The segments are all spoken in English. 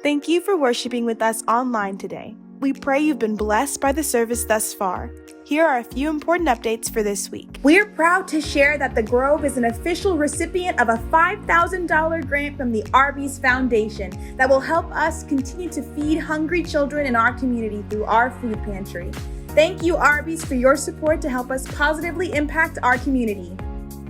Thank you for worshiping with us online today. We pray you've been blessed by the service thus far. Here are a few important updates for this week. We're proud to share that The Grove is an official recipient of a $5,000 grant from the Arby's Foundation that will help us continue to feed hungry children in our community through our food pantry. Thank you, Arby's, for your support to help us positively impact our community.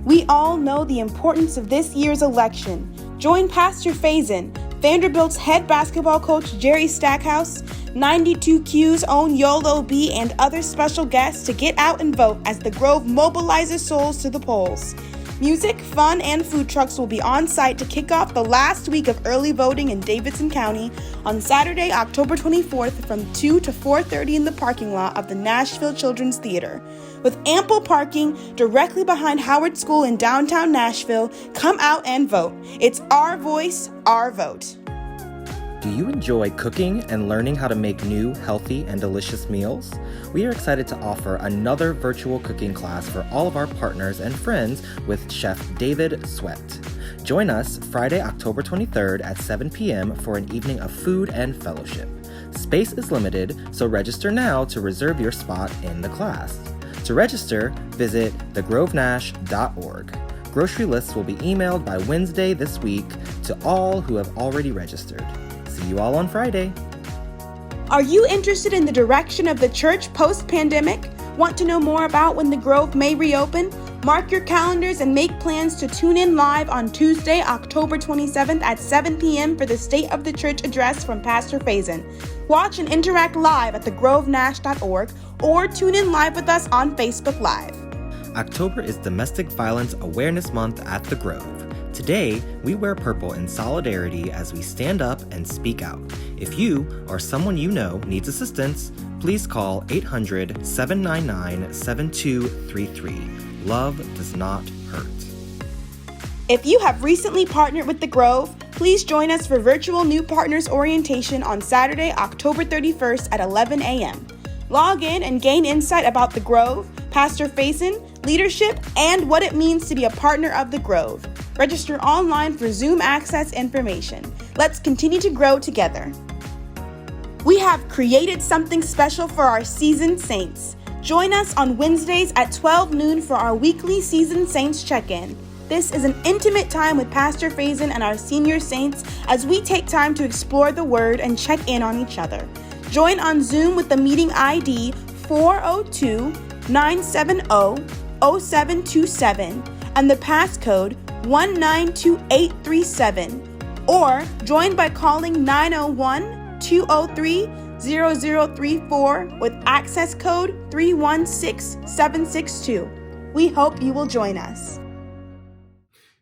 We all know the importance of this year's election. Join Pastor Faison, Vanderbilt's head basketball coach Jerry Stackhouse, 92Q's own Yolo B, and other special guests to get out and vote as The Grove mobilizes souls to the polls. Music, fun, and food trucks will be on site to kick off the last week of early voting in Davidson County on Saturday, October 24th from 2 to 4:30 in the parking lot of the Nashville Children's Theater. With ample parking directly behind Howard School in downtown Nashville, come out and vote. It's our voice, our vote. Do you enjoy cooking and learning how to make new, healthy, and delicious meals? We are excited to offer another virtual cooking class for all of our partners and friends with Chef David Sweat. Join us Friday, October 23rd at 7 p.m. for an evening of food and fellowship. Space is limited, so register now to reserve your spot in the class. To register, visit thegrovenash.org. Grocery lists will be emailed by Wednesday this week to all who have already registered. See you all on Friday. Are you interested in the direction of the church post-pandemic? Want to know more about when the Grove may reopen? Mark your calendars and make plans to tune in live on Tuesday, October 27th at 7 p.m. for the State of the Church address from Pastor Faison. Watch and interact live at thegrovenash.org or tune in live with us on Facebook Live. October is Domestic Violence Awareness Month at The Grove. Today, we wear purple in solidarity as we stand up and speak out. If you or someone you know needs assistance, please call 800-799-7233. Love does not hurt. If you have recently partnered with The Grove, please join us for virtual New Partners Orientation on Saturday, October 31st at 11 a.m. Log in and gain insight about The Grove, Pastor Faison, leadership, and what it means to be a partner of The Grove. Register online for Zoom access information. Let's continue to grow together. We have created something special for our seasoned saints. Join us on Wednesdays at 12 noon for our weekly Seasoned Saints check-in. This is an intimate time with Pastor Faison and our senior saints as we take time to explore the Word and check in on each other. Join on Zoom with the meeting ID 402-970-0727 and the passcode 192837, or join by calling 901-203-0034 with access code 316762. We hope you will join us.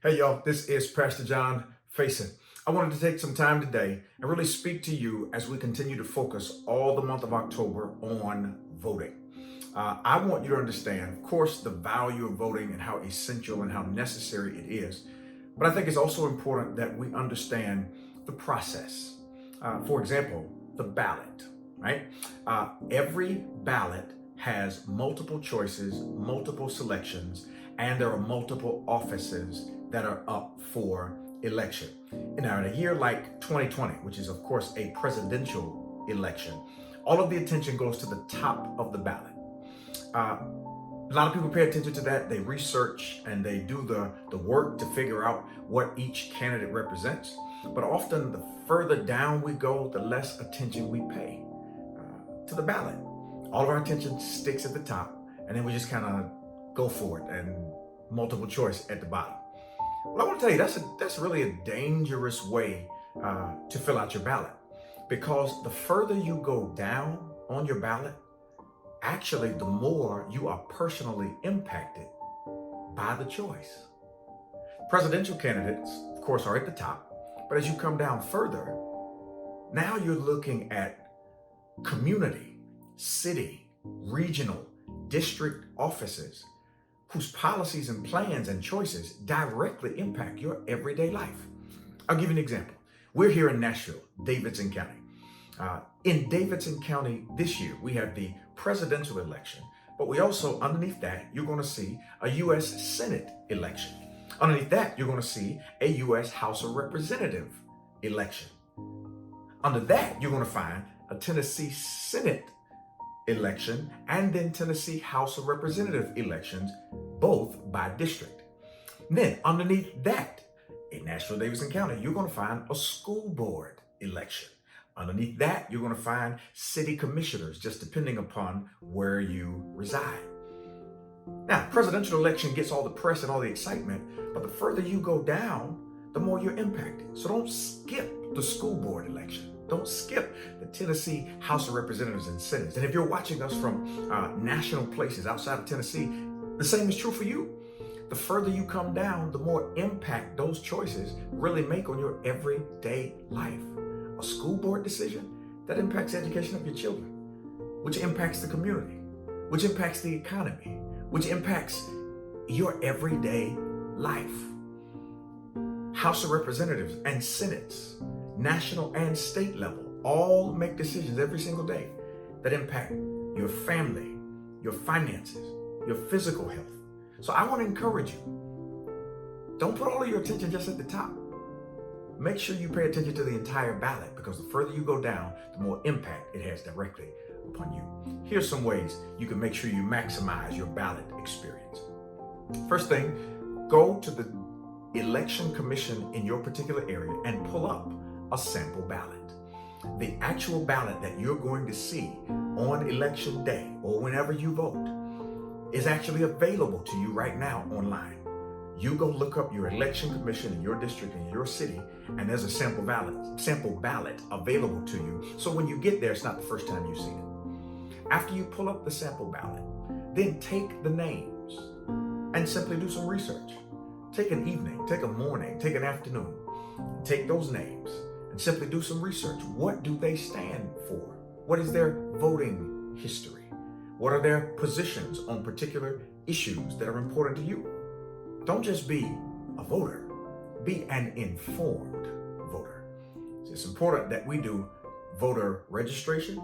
Hey y'all, this is Pastor John Faison. I wanted to take some time today and really speak to you as we continue to focus all the month of October on voting. I want you to understand, of course, the value of voting and how essential and how necessary it is. But I think it's also important that we understand the process. For example, the ballot, right? Every ballot has multiple choices, multiple selections, and there are multiple offices that are up for election. Now, in a year like 2020, which is, of course, a presidential election, all of the attention goes to the top of the ballot. A lot of people pay attention to that. They research and they do the work to figure out what each candidate represents. But often the further down we go, the less attention we pay to the ballot. All of our attention sticks at the top, and then we just kind of go for it and multiple choice at the bottom. Well, I want to tell you, that's really a dangerous way to fill out your ballot, because the further you go down on your ballot, actually, the more you are personally impacted by the choice. Presidential candidates, of course, are at the top, but as you come down further, now you're looking at community, city, regional, district offices whose policies and plans and choices directly impact your everyday life. I'll give you an example. We're here in Nashville, Davidson County. In Davidson County this year, we have the presidential election, but we also, underneath that, you're going to see a U.S. Senate election. Underneath that, you're going to see a U.S. House of Representative election. Under that, you're going to find a Tennessee Senate election and then Tennessee House of Representative elections, both by district. And then underneath that, in Nashville-Davidson County, you're going to find a school board election. Underneath that, you're going to find city commissioners, just depending upon where you reside. Now, presidential election gets all the press and all the excitement, but the further you go down, the more you're impacted. So don't skip the school board election. Don't skip the Tennessee House of Representatives and Senate. And if you're watching us from national places outside of Tennessee, the same is true for you. The further you come down, the more impact those choices really make on your everyday life. A school board decision, that impacts the education of your children, which impacts the community, which impacts the economy, which impacts your everyday life. House of Representatives and Senates, national and state level, all make decisions every single day that impact your family, your finances, your physical health. So I want to encourage you, don't put all of your attention just at the top. Make sure you pay attention to the entire ballot, because the further you go down, the more impact it has directly upon you. Here's some ways you can make sure you maximize your ballot experience. First thing, go to the election commission in your particular area and pull up a sample ballot. The actual ballot that you're going to see on election day or whenever you vote is actually available to you right now online. You go look up your election commission in your district, in your city, and there's a sample ballot available to you. So when you get there, it's not the first time you've seen it. After you pull up the sample ballot, then take the names and simply do some research. Take an evening, take a morning, take an afternoon, take those names and simply do some research. What do they stand for? What is their voting history? What are their positions on particular issues that are important to you? Don't just be a voter, be an informed voter. It's important that we do voter registration,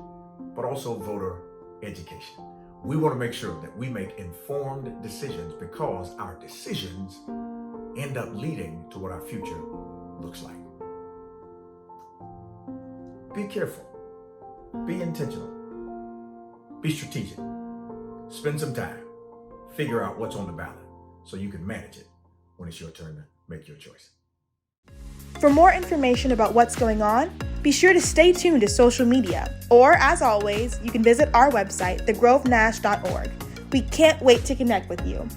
but also voter education. We want to make sure that we make informed decisions, because our decisions end up leading to what our future looks like. Be careful, be intentional, be strategic, spend some time, figure out what's on the ballot so you can manage it when it's your turn to make your choice. For more information about what's going on, be sure to stay tuned to social media, or as always, you can visit our website, thegrovenash.org. We can't wait to connect with you.